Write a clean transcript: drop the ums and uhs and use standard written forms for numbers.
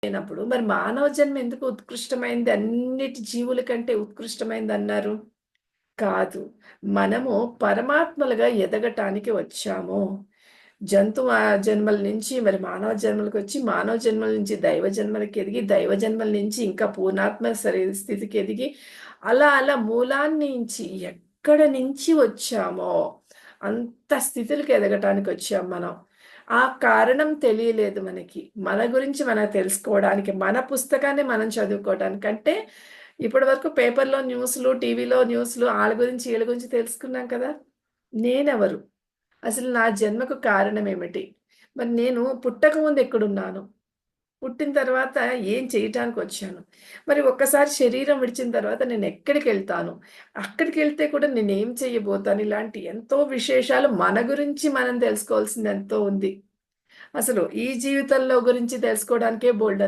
లేనప్పుడు మరి మానవ జన్మ ఎందుకు ఉత్కృష్టమైంది? అన్నిటి జీవుల కంటే ఉత్కృష్టమైందన్నారు? కాదు. మనము పరమాత్మలుగా ఎదగటానికి వచ్చాము. జన్మల నుంచి మరి మానవ జన్మలకొచ్చి, మానవ జన్మల నుంచి దైవ జన్మలకి ఎదిగి, దైవ జన్మల నుంచి ఇంకా పూర్ణాత్మ శరీర స్థితికి ఎదిగి, అలా అలా మూలాన్నించి ఎక్కడ నుంచి వచ్చామో, అంత స్థితులకి ఎదగటానికొచ్చాం మనం. ఆ కారణం తెలియలేదు మనకి. మన గురించి మనం తెలుసుకోవడానికి, మన పుస్తకాన్ని మనం చదువుకోవడానికంటే, ఇప్పటి వరకు పేపర్‌లో న్యూస్‌లు, టీవీలో న్యూస్‌లు ఆళ్ళ గురించి, ఈళ్ళ గురించి తెలుసుకున్నాం కదా! నేనెవరు? అసలు నా జన్మకు కారణమేమిటి? మరి నేను పుట్టకముందు ఎక్కడున్నాను? పుట్టిన తర్వాత ఏం చేయటానికొచ్చాను? మరి ఒక్కసారి శరీరం విడిచిన తర్వాత నేనెక్కడికెళ్తాను? అక్కడికెళ్తే కూడా నేనేం చెయ్యబోతాను? ఇలాంటి ఎంతో విశేషాలు మన గురించి మనం తెలుసుకోవాల్సింది ఎంతో ఉంది. అసలు ఈ జీవితంలో గురించి తెలుసుకోవడానికే బోలెడన్ని